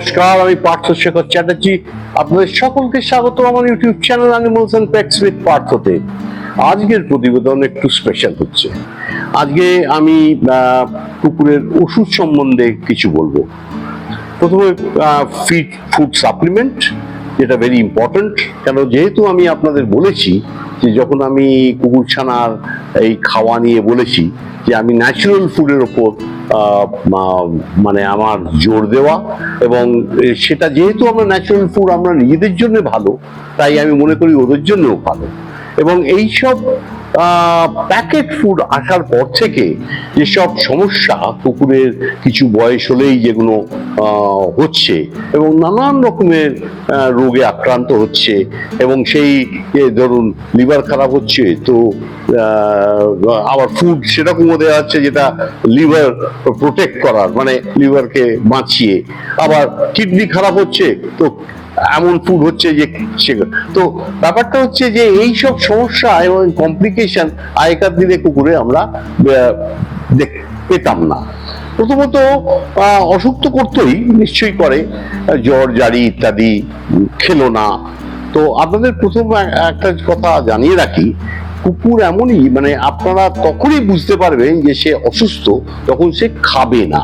নমস্কার, আমি পার্থ শেখর চ্যাটার্জি। আপনাদের সকলকে স্বাগত আমার YouTube channel animals and pets with পার্থতে। আজকের প্রতিবেদন একটু স্পেশাল হচ্ছে। আজকে আমি কুকুরের ওষুধ সম্বন্ধে কিছু বলবো। প্রথমে ফুড সাপ্লিমেন্ট, যেটা ভেরি ইম্পর্টেন্ট। কেন, যেহেতু আমি আপনাদের বলেছি যে যখন আমি কুকুর ছানার এই খাওয়া নিয়ে বলেছি যে আমি ন্যাচারাল ফুডের ওপর মানে আমার জোর দেওয়া, এবং সেটা যেহেতু আমরা ন্যাচারাল ফুড আমরা নিজেদের জন্য ভালো, তাই আমি মনে করি ওদের জন্যও ভালো। এবং এইসব প্যাকেট ফুড আসার পর থেকে যেসব সমস্যা কুকুরের কিছু বয়স হলেই যেগুলো হচ্ছে এবং নানান রকমের রোগে আক্রান্ত হচ্ছে, এবং সেই ধরুন লিভার খারাপ হচ্ছে, তো আবার ফুড সেরকমও দেওয়া হচ্ছে যেটা লিভার প্রোটেক্ট করার, মানে লিভারকে বাঁচিয়ে, আবার কিডনি খারাপ হচ্ছে তো এমন ফুড হচ্ছে যে তো ব্যাপারটা হচ্ছে যে এই সব সমস্যা এবং কমপ্লিকেশন আগেকার দিনে কুকুরে আমরা পেতাম না। প্রথমত অসুখ তো করতোই, নিশ্চয়ই করে, জ্বর জারি ইত্যাদি, খেলো না। তো আপনাদের প্রথম একটা কথা জানিয়ে রাখি, কুকুর এমনই, মানে আপনারা তখনই বুঝতে পারবেন যে সে অসুস্থ যখন সে খাবে না।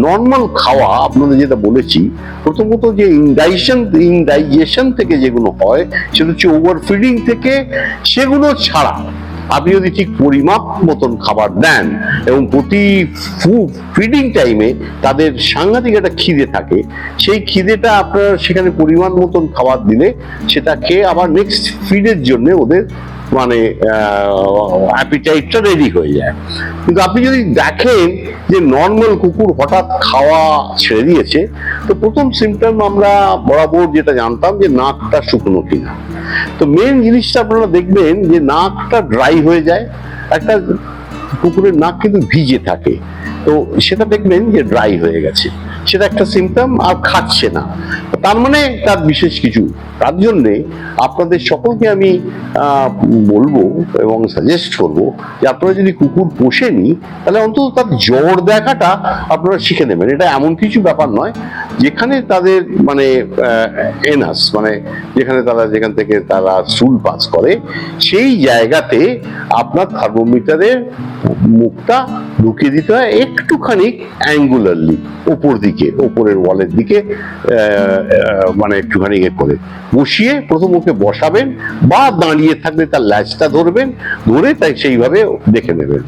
নর্মাল খাওয়া আপনাদের যেটা বলেছি, প্রথমত যে ইনডাইজেশন থেকে যেগুলো হয় সেটা হচ্ছে ওভার ফিডিং থেকে, সেগুলো ছাড়া আপনি যদি ঠিক পরিমাপ মতন খাবার দেন এবং প্রতি ফিডিং টাইমে তাদের সাংঘাতিক একটা খিদে থাকে, সেই খিদেটা আপনার সেখানে পরিমাণ মতন খাবার দিলে সেটা খেয়ে আবার নেক্সট ফিডের জন্য ওদের মানে অ্যাপিটাইটটা রেডি হয়ে যায়। কিন্তু আপনি যদি দেখেন যে নর্মাল কুকুর হঠাৎ খাওয়া ছেড়ে দিয়েছে, তো প্রথম সিমটম আমরা বরাবর যেটা জানতাম যে নাকটা শুকনো কিনা। তো মেন জিনিসটা আপনারা দেখবেন যে নাকটা ড্রাই হয়ে যায়। একটা কুকুরের নাক কিন্তু ভিজে থাকে, তো সেটা দেখবেন যে ড্রাই হয়ে গেছে, সেটা একটা সিমটম। আর খাচ্ছে না, তার মানে তার বিশেষ কিছু। তার জন্যে আপনাদের সকলকে আমি বলবো এবং সাজেস্ট করবো যে আপনারা যদি কুকুর পোষেনি, তাহলে অন্তত তার জ্বর দেখাটা আপনারা শিখে নেবেন। এটা এমন কিছু ব্যাপার নয়, যেখানে তাদের মানে এনাস, মানে যেখান থেকে তারা স্টুল পাস করে, সেই জায়গাতে আপনার থার্মোমিটারের মুখটা ঢুকিয়ে দিতে হয় একটুখানি অ্যাঙ্গুলারলি, ওপর দিকে, ওপরের ওয়ালের দিকে, মানে একটুখানি করে বসিয়ে প্রথম ওকে বসাবেন, বা দাঁড়িয়ে থাকলে তার ল্যাজটা ধরবেন, ধরে তাই সেইভাবে দেখে নেবেন।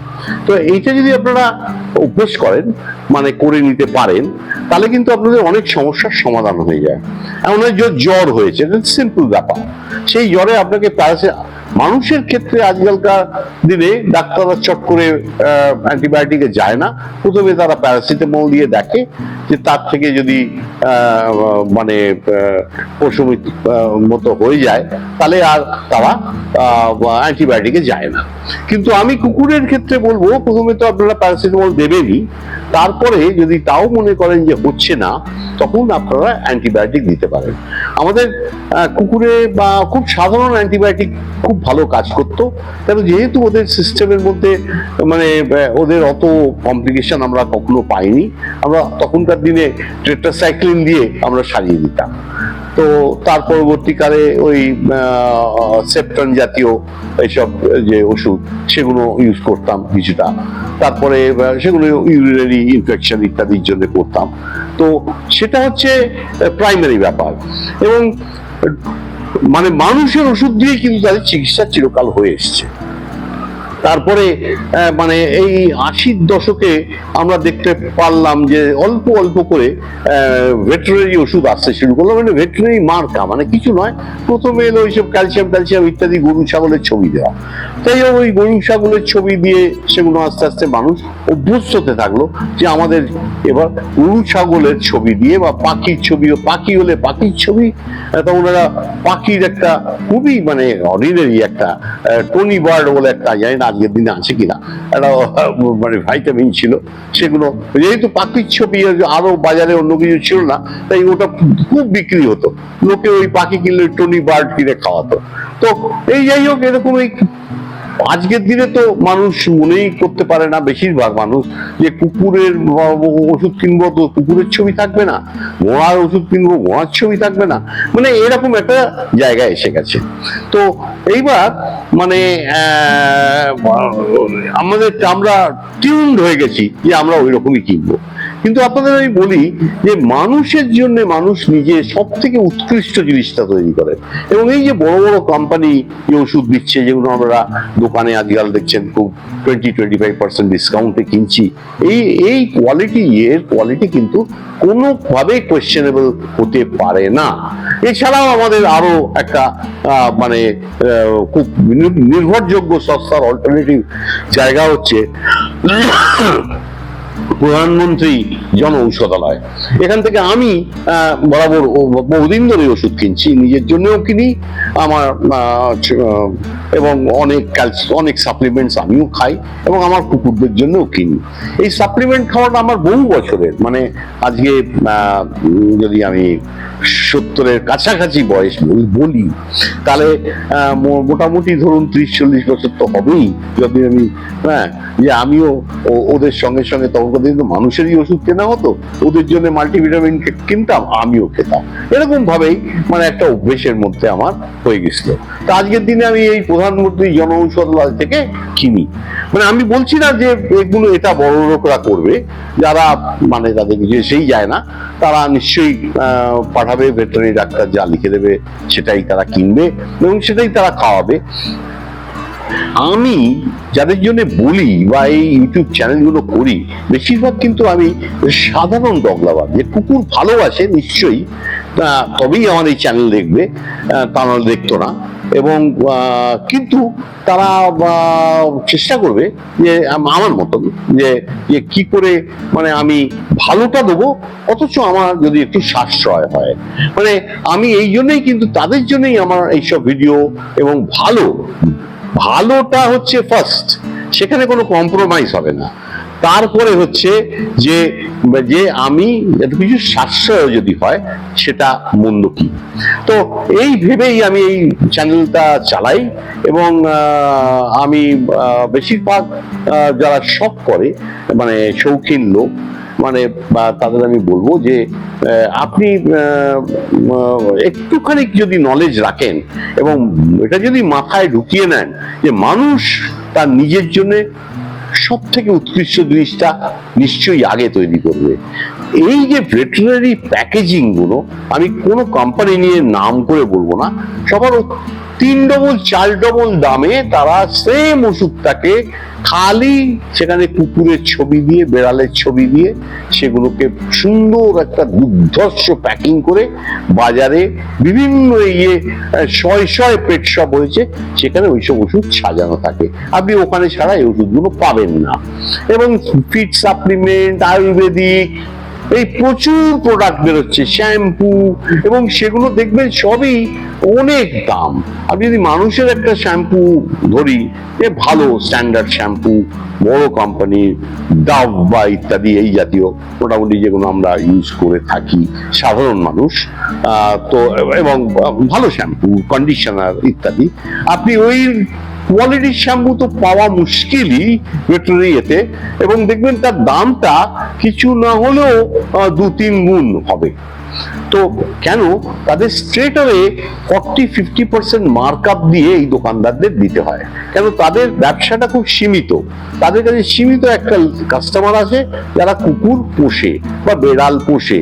তো এইটা যদি আপনারা অভ্যেস করেন, মানে করে নিতে পারেন, তাহলে কিন্তু আপনাদের অনেক সমস্যার সমাধান হয়ে যায়। এমন হয় জ্বর হয়েছে, সিম্পল ব্যাপার, সেই জ্বরে আপনাকে মানুষের ক্ষেত্রে আজকালকার দিনে ডাক্তাররা চট করে অ্যান্টিবায়োটিকে যায় না, প্রথমে তারা প্যারাসিটামল দিয়ে দেখে যে তার থেকে যদি মানে পশমিত মতো হয়ে যায়, তাহলে আর তারা অ্যান্টিবায়োটিকে যায় না। কিন্তু আমি কুকুরের ক্ষেত্রে বলবো, প্রথমে তো আপনারা প্যারাসিটামল দেবেনই, তারপরে যদি তাও মনে করেন যে হচ্ছে না, তখন আপনারা অ্যান্টিবায়োটিক দিতে পারেন। আমাদের কুকুরে বা খুব সাধারণ অ্যান্টিবায়োটিক খুব ভালো কাজ করতো, কেন যেহেতু ওদের সিস্টেমের মধ্যে মানে ওদের অত কমপ্লিকেশন আমরা কখনো পাইনি। আমরা তখনকার দিনে টেট্রাসাইক্লিন দিয়ে আমরা সারিয়ে দিতাম। তো তার পরবর্তীকালে ওই সেপ্টন জাতীয় এইসব যে ওষুধ, সেগুলো ইউজ করতাম কিছুটা। তারপরে সেগুলো ইউরিনারি ইনফেকশন ইত্যাদির জন্য করতাম। তো সেটা হচ্ছে প্রাইমারি ব্যাপার। এবং মানে মানুষের ওষুধ দিয়ে কিন্তু তাদের চিকিৎসা চিরকাল হয়ে এসছে। তারপরে মানে এই 80-র দশকে আমরা দেখতে পারলাম যে অল্প অল্প করে ভেটেরিনারি ওষুধ আসতে শুরু করলো, মানে ভেটেরিনারি মার্কা, মানে কিছু নয়, প্রথমে এলো ওইসব ক্যালসিয়াম ইত্যাদি গরু ছাগলের ছবি দেওয়া। তাই ওই গরু ছাগলের ছবি দিয়ে সেগুলো আস্তে আস্তে মানুষ অভ্যস্ত হতে থাকলো যে আমাদের এবার গরু ছাগলের ছবি দিয়ে, বা পাখির ছবি, পাখি হলে পাখির ছবি। তখন ওরা পাখির একটা খুবই মানে অর্ডিনারি একটা টনি বার্ড বলে একটা, জানি না আজকের দিনে আছে কিনা, একটা মানে ভাইটামিন ছিল, সেগুলো যেহেতু পাখির ছবি, আরো বাজারে অন্য কিছু ছিল না, তাই ওটা খুব বিক্রি হতো, লোকে ওই পাখি কিনলে টনি বার্ড কিনে খাওয়াতো। তো এই যাই হোক, এরকম এই আজকের দিনে তো মানুষ মনেই করতে পারে না, বেশিরভাগ মানুষ, যে কুকুরের ওষুধ কিনবো তো কুকুরের ছবি থাকবে না, ঘোড়ার ওষুধ কিনবো ঘোড়ার ছবি থাকবে না, মানে এরকম একটা জায়গায় এসে গেছে। তো এইবার মানে আমাদের আমরা টিউনড হয়ে গেছি যে আমরা ওই রকমই কিনবো। কিন্তু আপনাদের আমি বলি যে মানুষের জন্য মানুষ নিজে সব থেকে উৎকৃষ্ট জিনিসটা তৈরি করে, এবং এই যে বড় বড় কোম্পানি যে ওষুধ দিচ্ছে, যেগুলো আমরা দোকানে আজকাল দেখছেন খুব 20-25% ডিসকাউন্টে কিনছি, এই কোয়ালিটি কিন্তু কোনোভাবে কোয়েশ্চেনেবল হতে পারে না। এছাড়াও আমাদের আরো একটা মানে খুব নির্ভরযোগ্য সস্তার অল্টারনেটিভ জায়গা হচ্ছে প্রধানমন্ত্রী জন ঔষধালয়। এখান থেকে আমি বরাবর বহুদিন ধরে ওষুধ কিনছি, নিজের জন্যও কিনি, আমার এবং অনেক সাপ্লিমেন্টস আমিও খাই, এবং আমার কুকুরদের জন্যও কিনি। এই সাপ্লিমেন্ট খাওয়াটা আমার বহু বছরের, মানে আজকে যদি আমি 70-এর কাছাকাছি বয়স বলি, তাহলে মোটামুটি ধরুন 30-40 বছর তো হবেই, যদি আমি যে আমিও ওদের সঙ্গে সঙ্গে, তখন কিন্তু মানুষেরই ওষুধ কেনা হতো, ওদের জন্য মাল্টিভিটামিন কিনতাম, আমিও খেতাম, এরকম ভাবেই মানে একটা অভ্যেসের মধ্যে আমার হয়ে গেছিল। তা আজকের দিনে আমি এই প্রধানমন্ত্রী জন ঔষধালয় থেকে কিনি। মানে আমি বলছি না যে এগুলো এটা বড় লোকরা করবে, যারা মানে তাদের কিছু সেই যায় না, তারা নিশ্চয়ই পাঠাবে, ভেটেরিনারি ডাক্তার যা লিখে দেবে সেটাই তারা কিনবে এবং সেটাই তারা খাওয়াবে। আমি যাদের জন্য বলি বা এই ইউটিউব চ্যানেলগুলো করি, বেশিরভাগ কিন্তু আমি সাধারণ ডগ লাভার, যে কুকুর ভালোবাসে নিশ্চয়ই, তবেই আমার এই চ্যানেল দেখবে, তা নাহলে দেখতো না। এবং কিন্তু তারা চেষ্টা করবে যে আমার মতন যে কি করে মানে আমি ভালোটা দেবো, অথচ আমার যদি একটু সাশ্রয় হয়। মানে আমি এই জন্যই কিন্তু তাদের জন্যই আমার এইসব ভিডিও, এবং ভালোটা হচ্ছে ফার্স্ট, সেখানে কোনো কম্প্রোমাইজ হবে না। তারপরে হচ্ছে যে যে আমি এত কিছু সাশ্রয় যদি হয় সেটা মন্দ কি। তো এই ভেবেই আমি এই চ্যানেলটা চালাই, এবং আমি বেশিরভাগ যারা শখ করে, মানে শৌখিন লোক, মানে তাদের আমি বলবো যে আপনি একটুখানি যদি নলেজ রাখেন এবং এটা যদি মাথায় ঢুকিয়ে নেন যে মানুষ তার নিজের জন্য সব থেকে উৎকৃষ্ট জিনিসটা নিশ্চয়ই আগে তৈরি করবে। এই যে ভেটেরিনারি প্যাকেজিং গুলো, আমি কোনো কোম্পানি নিয়ে নাম করে বলবো না, সবার 3 ডবল 4 ডবল দামে তারা সেম ওষুধটাকে খালি সেখানে কুকুরের ছবি দিয়ে, বেড়ালের ছবি দিয়ে, সেগুলোকে সুন্দর একটা দুর্ধর্ষ প্যাকিং করে বাজারে বিভিন্ন শয় পেট শপ হয়েছে, সেখানে ওইসব ওষুধ সাজানো থাকে। আপনি ওখানে ছাড়া এই ওষুধগুলো পাবেন না। এবং ফিট সাপ্লিমেন্ট, আয়ুর্বেদিক, এই প্রচুর প্রোডাক্ট বেরোচ্ছে, শ্যাম্পু, এবং সেগুলো দেখবেন সবই অনেক দাম। আপনি যদি মানুষের একটা শ্যাম্পু ধরি, যে ভালো স্ট্যান্ডার্ড শ্যাম্পু, বড় কোম্পানির ডাভ বা ইত্যাদি এই জাতীয় মোটামুটি যেগুলো আমরা ইউজ করে থাকি সাধারণ মানুষ, তো এবং ভালো শ্যাম্পু, কন্ডিশনার ইত্যাদি, আপনি ওই কোয়ালিটির শ্যাম্পু তো পাওয়া মুশকিলই ভেটেরিনারি এতে, এবং দেখবেন তার দামটা কিছু না হলেও 2-3 গুণ হবে। তো কেন তাদের স্ট্রেট অ্যাওয়ে 40-50% মার্কআপ দিয়ে এই দোকানদারদের দিতে হয়? কেন তাদের ব্যবসাটা খুব সীমিত, তাদের কাছে সীমিত একটা কাস্টমার আছে যারা কুকুর পোষে বা বেড়াল পোষে।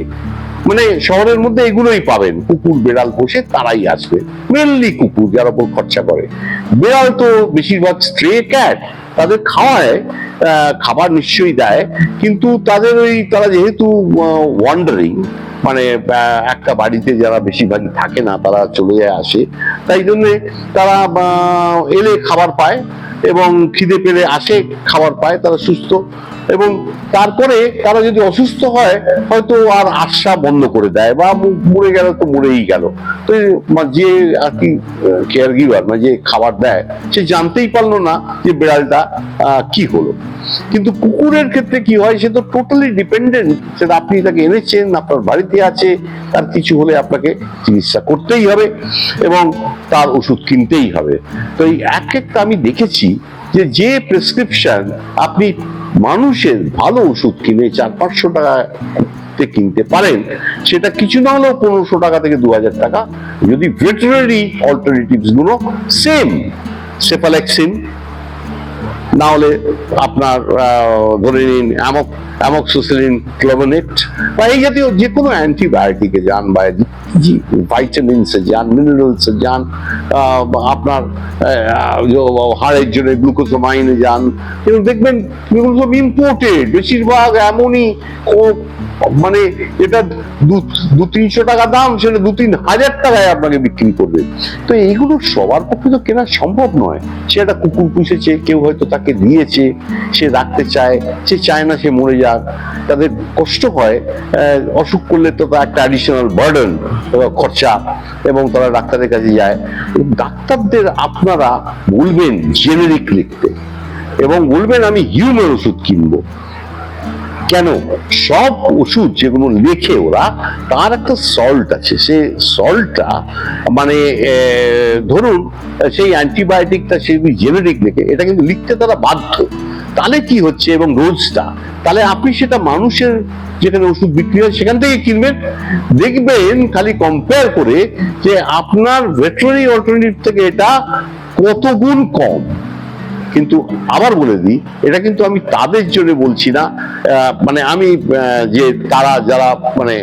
মানে শহরের মধ্যে এগুলোই পাবেন, কুকুর বেড়াল পোষে তারাই আসবে, মেনলি কুকুর যার উপর খরচা করে। বেড়াল তো বেশিরভাগ স্ট্রে ক্যাট, তাদের খাওয়ায়, খাবার নিশ্চয়ই দেয়, কিন্তু তারা যেহেতু ওয়ান্ডারিং, মানে একটা বাড়িতে যারা বেশিরভাগই থাকে না, তারা চলে যায় আসে, তাই জন্য তারা এলে খাবার পায়, এবং খিদে পেলে আসে খাবার পায়, তারা সুস্থ এবং তারপরে তারা যদি অসুস্থ হয় হয়তো আর আশা বন্ধ করে দেয় বা মরে গেল তো মরেই গেল। তো যে আর কি কেয়ার গিভার মানে যে খাবার দেয় সে জানতেই পারলো না যে বিড়ালটা কি হলো। কিন্তু কুকুরের ক্ষেত্রে কি হয়, সে তো টোটালি ডিপেন্ডেন্ট, সেটা আপনি তাকে এনেছেন, আপনার বাড়িতে আছে, তার কিছু হলে আপনাকে চিকিৎসা করতেই হবে এবং তার ওষুধ কিনতেই হবে। তো এই একটা আমি দেখেছি যে প্রেসক্রিপশন আপনি মানুষের ভালো ওষুধ কিনে 400-500 টাকা কিনতে পারেন, সেটা কিছু না হলেও 1500 টাকা থেকে 2000 টাকা যদি ভেটেরিনারি অল্টারনেটিভস গুলো সেম, সেফালেক্সিন না হলে আপনার ধরে নিন অ্যামক্সিসিলিন, ক্লোভেনেট বা এই জাতীয় যে কোনো অ্যান্টিবায়োটিকে যান বা ভাইটামিনসে যান, মিনারেলসে যান, আপনার হাড়ের জন্য গ্লুকোসামাইনে যান, এবং দেখবেন এগুলো সব ইম্পোর্টেড, বেশিরভাগ এমনই মানে এটা 200-300 টাকা দাম, সেটা 2-3 হাজার টাকায় আপনাকে বিক্রি করবে। তো এইগুলো সবার পক্ষে তো কেনা সম্ভব নয়। সে একটা কুকুর পুষেছে, কেউ হয়তো তাকে দিয়েছে, সে রাখতে চায়, সে চায় না সে মরে যাক, তাদের কষ্ট হয়, অসুখ করলে তো একটা অ্যাডিশনাল বার্ডেন, খরচা, এবং তারা ডাক্তারের কাছে যায়। ডাক্তারদের আপনারা বলবেন জেনেরিক লিখতে এবং বলবেন আমি হিউম্যান ওষুধ কিনবো। কেন? সব ওষুধ যেগুলো লেখে ওরা, তার একটা সল্ট আছে, সে সল্টটা মানে ধরুন সেই অ্যান্টিবায়োটিকটা সে জেনেরিক লেখে, এটা কিন্তু লিখতে তারা বাধ্য। তাহলে কি হচ্ছে, এবং রোজটা, তাহলে আপনি সেটা মানুষের যেখানে ওষুধ বিক্রি হয় সেখান থেকে কিনবেন, দেখবেন খালি কম্পেয়ার করে যে আপনার ভেটেরিনারি অল্টারনেটিভ থেকে এটা কত গুণ কম। কিন্তু আবার বলে দিই, এটা কিন্তু আমি তাদের জন্য বলছি না, মানে আমি যে তারা যারা মানে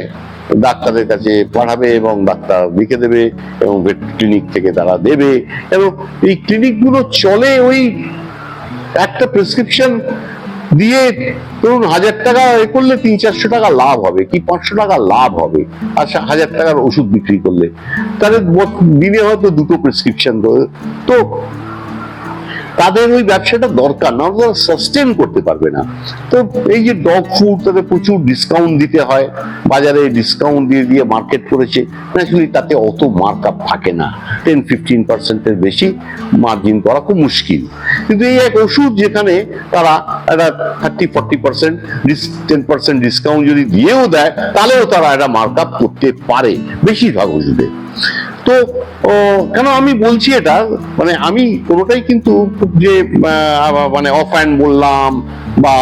ডাক্তারের কাছে পাঠাবে এবং ডাক্তার লিখে দেবে এবং ভেট ক্লিনিক থেকে তারা দেবে, এবং এই ক্লিনিকগুলো চলে ওই একটা প্রেসক্রিপশন দিয়ে ধরুন 1000 টাকা এ করলে 300-400 টাকা লাভ হবে, কি 500 টাকা লাভ হবে, আর 1000 টাকার ওষুধ বিক্রি করলে তাহলে দিনে হয়তো 2টো প্রেসক্রিপশন। তো তাদের ওই ব্যবসাটা দরকার না, ওরা সাস্টেন করতে পারবে না। তো এই যে ডগ ফুড, তাদের প্রচুর ডিসকাউন্ট দিতে হয়, বাজারে ডিসকাউন্ট দিয়ে দিয়ে মার্কেট করেছে, ন্যাচুরালি তাতে অত মার্ক আপ থাকে না, 10-15% বেশি মার্জিন করা খুব মুশকিল। কিন্তু এই এক ওষুধ যেখানে তারা একটা 30-40%, 10% ডিসকাউন্ট যদি দিয়েও দেয়, তাহলেও তারা একটা মার্ক আপ করতে পারে বেশিরভাগ ওষুধে। তো কেন আমি বলছি এটা, মানে আমি কোনোটাই কিন্তু যে মানে অফ হ্যান্ড বললাম, বা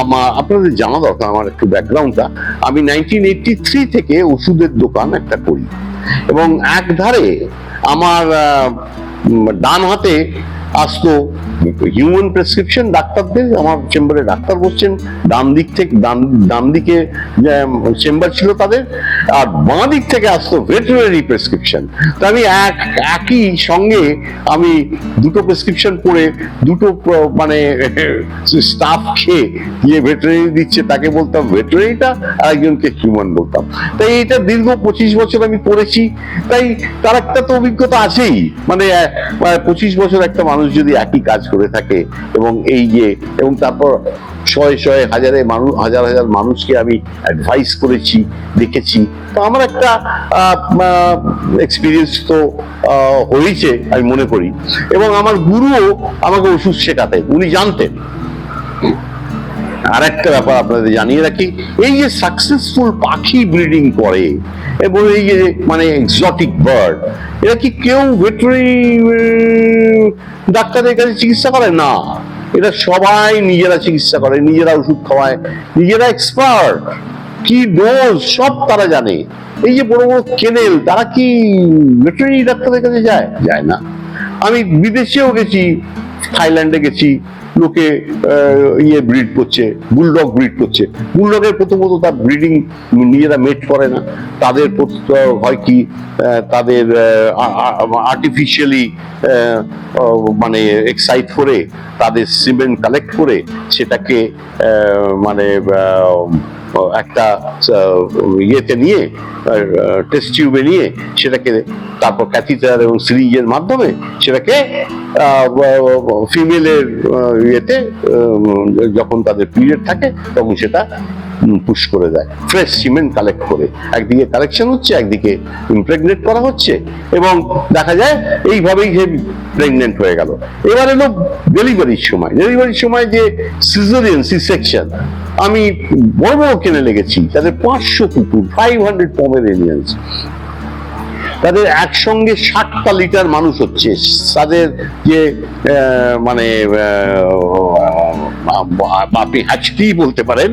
আপনাদের জানা দরকার আমার একটু ব্যাকগ্রাউন্ডটা। আমি 1983 থেকে ওষুধের দোকান একটা করি, এবং একধারে আমার ডান হাতে আসতো হিউম্যান প্রেসক্রিপশন ডাক্তারদের, আমার চেম্বারে ডাক্তার বসছেন, ডান দিকে চেম্বার ছিল তাদের, আর বাঁ দিক থেকে আসতো ভেটেরিনারি প্রেসক্রিপশন। তো আমি একই সঙ্গে আমি 2টো প্রেসক্রিপশন করে 2টো মানে স্টাফ খেয়ে গিয়ে ভেটেরিনারি দিচ্ছে তাকে বলতাম ভেটেরিনারিটা, আর একজনকে হিউম্যান বলতাম। তাই এটা দীর্ঘ 25 বছর আমি করেছি, তাই তার একটা তো অভিজ্ঞতা আছেই। মানে 25 বছর একটা মানুষ যদি একই কাজ করে থাকে, এবং এই যে, এবং তারপর শয়ে হাজার মানুষকে আমি অ্যাডভাইস করেছি, দেখেছি, তো আমার একটা এক্সপিরিয়েন্স তো হয়েছে আমি মনে করি। এবং আমার গুরুও আমাকে ওষুধ শেখাতেন, উনি জানতেন। আর একটা ব্যাপার আপনাদের জানিয়ে রাখি, এই যে সাকসেসফুল পাখি ব্রিডিং করে এবং এই যে মানে এক্সোটিক বার্ড, এরা কি কেউ ভেটেরিনারি ডাক্তারের কাছে চিকিৎসা করে না, এটা সবাই নিজেরা চিকিৎসা করে, নিজেরা ওষুধ খাওয়ায়, নিজেরা এক্সপার্ট, কি ডোজ সব তারা জানে। এই যে বড় বড় কেনেল, তারা কি ভেটেরিনারি ডাক্তারের কাছে যায় না। আমি বিদেশেও গেছি, থাইল্যান্ডে গেছি, লোকে ব্রিড করছে, বুলডগ ব্রিড করছে। বুলডগের প্রথমত তার ব্রিডিং নিজেরা মেট করে না, তাদের হয় কি তাদের আর্টিফিশিয়ালি মানে এক্সাইট করে, তাদের সিমেন্ট কালেক্ট করে সেটাকে মানে একটা ইয়েতে নিয়ে, টেস্ট টিউবে নিয়ে, সেটাকে তারপর ক্যাথিটার এবং সিরিঞ্জের মাধ্যমে সেটাকে ফিমেলের ইয়েতে যখন তাদের পিরিয়ড থাকে তখন সেটা পুশ করে দেয়, ফ্রেশ সিমেন্ট কালেক্ট করে। একদিকে কালেকশন হচ্ছে, একদিকে ইমপ্রেগনেট করা হচ্ছে, এবং দেখা যায় এইভাবেই সে প্রেগনেন্ট হয়ে গেল। এবার এলো ডেলিভারির সময় যে সিজারিয়ান সি সেকশন, আমি বড় বড় কিনে লেগেছি, তাদের 500 কুকুর, 500 পমেরেনিয়ান্স, তাদের একসঙ্গে 60টা লিটার মানুষ হচ্ছে। তাদের যে মানে আপনি হ্যাচটি বলতে পারেন,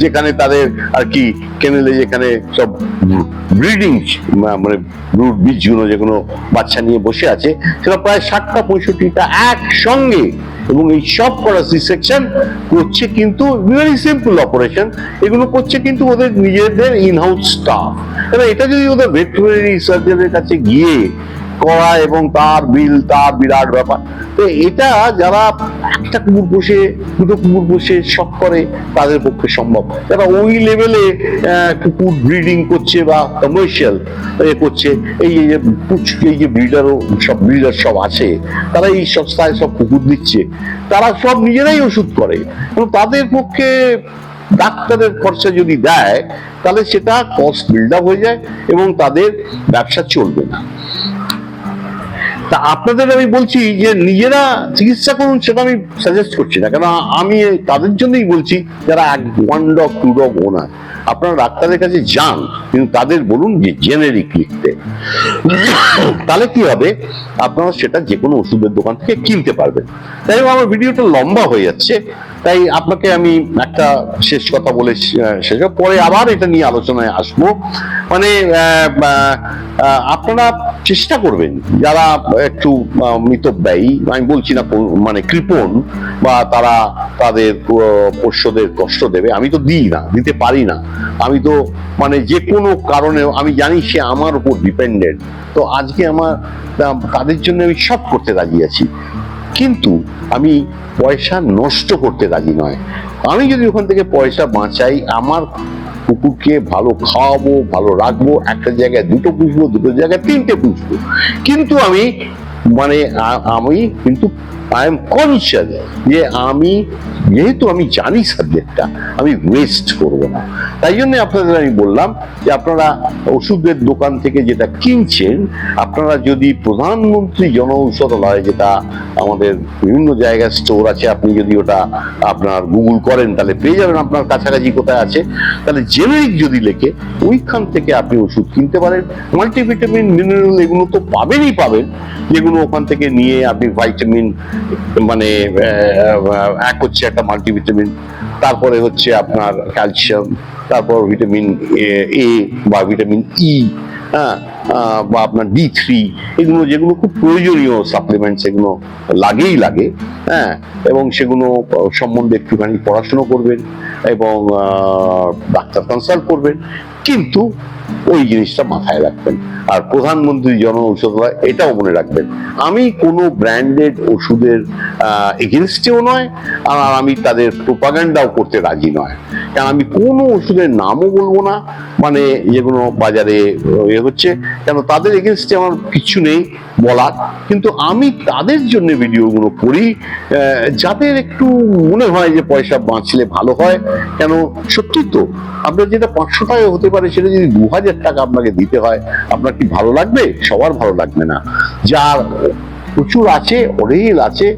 যেখানে তাদের আর কি কেনেলে যেখানে সব ব্রিডিং মানে বীজগুলো যেগুলো বাচ্চা নিয়ে বসে আছে, সেটা প্রায় 60টা 65টা একসঙ্গে। এবং এই সব করা সি সেকশন করছে কিন্তু ভেরি সিম্পল অপারেশন, এগুলো করছে কিন্তু ওদের নিজেদের ইনহাউস স্টাফ। এবার এটা যদি ওদের ভেটেরিনারি সার্জনের কাছে গিয়ে করা এবং তার বিল, তার বিরাট ব্যাপার। তো এটা যারা একটা কুকুর পোষে, দুটো কুকুর পোষে শখ করে, তাদের পক্ষে সম্ভব। যারা ওই লেভেলে কুকুর ব্রিডিং করছে বা কমার্শিয়াল করছে, এই যে ব্রিডার সব আছে, তারা এই সস্তায় সব কুকুর দিচ্ছে, তারা সব নিজেরাই ওষুধ করে। এবং তাদের পক্ষে ডাক্তারের খরচা যদি দেয়, তাহলে সেটা কস্ট বিল্ড আপ হয়ে যায় এবং তাদের ব্যবসা চলবে না। তা আপনাদের আমি বলছি যে নিজেরা চিকিৎসা করুন, সেটা আমি সাজেস্ট করছি না, কারণ আমি তাদের জন্যই বলছি যারা 1 ডগ 2 ডগ ওনার। আপনারা ডাক্তারের কাছে যান, কিন্তু তাদের বলুন যে জেনেরিক লিখতে, তাহলে কি হবে, আপনারা সেটা যে কোনো ওষুধের দোকান থেকে কিনতে পারবেন। তাই আমার ভিডিওটা লম্বা হয়ে যাচ্ছে, তাই আপনাকে আমি একটা শেষ কথা বলে শেষ, পরে আবার এটা নিয়ে আলোচনায় আসবো। মানে আপনারা চেষ্টা করবেন, যারা একটু মিতব্যয়ী, আমি বলছি না মানে কৃপণ বা তারা তাদের পোষ্যদের কষ্ট দেবে, আমি তো দিই না, দিতে পারি না। আমি তো মানে যে কোনো কারণে আমি জানি সে আমার উপর ডিপেন্ডেন্ট, তো আজকে আমার তাদের জন্য আমি সব করতে রাজি আছি, কিন্তু আমি পয়সা নষ্ট করতে রাজি নয়। আমি যদি ওখান থেকে পয়সা বাঁচাই, আমার কুকুরকে ভালো খাওয়াবো, ভালো রাখবো, একটা জায়গায় 2টো পুষবো, 2টো জায়গায় 3টে পুষবো, কিন্তু আমি কিন্তু আই এম কনসিয়াস যে আমি যেহেতু আমি জানি সাবজেক্টটা, আমি ওয়েস্ট করবো না। তাই জন্য আপনাদের আমি বললাম যে আপনারা ওষুধের দোকান থেকে যেটা কিনছেন, আপনারা যদি প্রধানমন্ত্রী জন ঔষধালয়, যেটা আমাদের বিভিন্ন জায়গায় স্টোর আছে, আপনি যদি ওটা আপনার গুগল করেন তাহলে পেয়ে যাবেন আপনার কাছাকাছি কোথায় আছে, তাহলে জেনেরিক যদি লেখে ওইখান থেকে আপনি ওষুধ কিনতে পারেন। মাল্টিভিটামিন, মিনারেল এগুলো তো পাবেনই পাবেন, যেগুলো ওখান থেকে নিয়ে আপনি ভাইটামিন মানে এক হচ্ছে একটা মাল্টিভিটামিন, তারপরে হচ্ছে আপনার ক্যালসিয়াম, তারপর ভিটামিন এ বা ভিটামিন ই, হ্যাঁ, বা আপনার D3, এগুলো যেগুলো খুব প্রয়োজনীয় সাপ্লিমেন্টস, এগুলো লাগে, হ্যাঁ, এবং সেগুলো সম্বন্ধে একটুখানি পড়াশোনা করবেন এবং ডাক্তার কনসাল্ট করবেন, কিন্তু ওই জিনিসটা মাথায় রাখবেন। আর প্রধানমন্ত্রী জন ঔষধালয় এটাও মনে রাখবেন, আমি কোনো ব্র্যান্ডেড ওষুধের এগেনস্টেও নয়, আর আমি তাদের প্রোপাগান্ডাও করতে রাজি নয়, কারণ আমি কোনো ওষুধের নামও বলবো না, মানে যেগুলো বাজারে হচ্ছে, কেন তাদের এগেনস্টে আমার কিছু নেই বলার, কিন্তু আমি তাদের জন্য ভিডিওগুলো করি যাদের একটু মনে হয় যে পয়সা বাঁচলে ভালো হয়। কেন সত্যি তো, আপনার যেটা 500 টাকা হতে পারে, সেটা যদি 2000 টাকা আপনাকে দিতে হয়, আপনার কি ভালো লাগবে? সবার ভালো লাগবে না। যার প্রচুর আছে, অরেল আছে,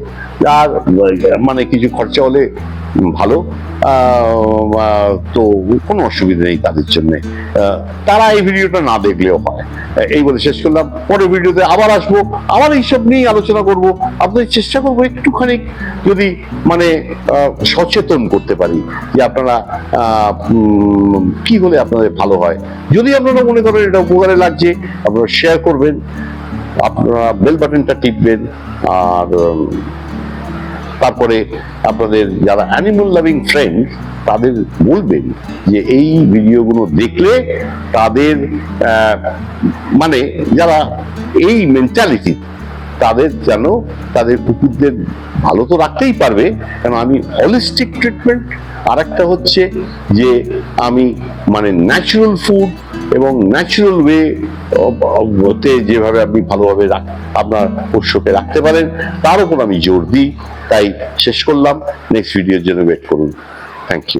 যার মানে কিছু খরচা হলে ভালো, তো কোনো অসুবিধা নেই তাদের জন্য, তারা এই ভিডিওটা না দেখলেও হয়। এই বলে শেষ করলাম, পরের ভিডিওতে আবার আসবো, আবার এইসব নিয়ে আলোচনা করব। আপনাদের চেষ্টা করবো একটুখানি যদি মানে সচেতন করতে পারি যে আপনারা কি হলে আপনাদের ভালো হয়। যদি আপনারা মনে করেন এটা উপকারে লাগছে, আপনারা শেয়ার করবেন, আপনারা বেল বাটনটা টিপবেন, আর তারপরে আপনাদের যারা অ্যানিমাল লাভিং ফ্রেন্ড তাদের বলবেন যে এই ভিডিওগুলো দেখলে তাদের মানে যারা এই মেন্টালিটি, তাদের যেন তাদের কুকুরদের ভালো তো রাখতেই পারবে, কারণ আমি হলিস্টিক ট্রিটমেন্ট, আর একটা হচ্ছে যে আমি মানে ন্যাচারাল ফুড এবং ন্যাচারাল ওয়ে তে যেভাবে আপনি ভালোভাবে আপনার পোষ্যকে রাখতে পারেন তার উপর আমি জোর দিই। তাই শেষ করলাম, নেক্সট ভিডিওর জন্য ওয়েট করুন। Thank you.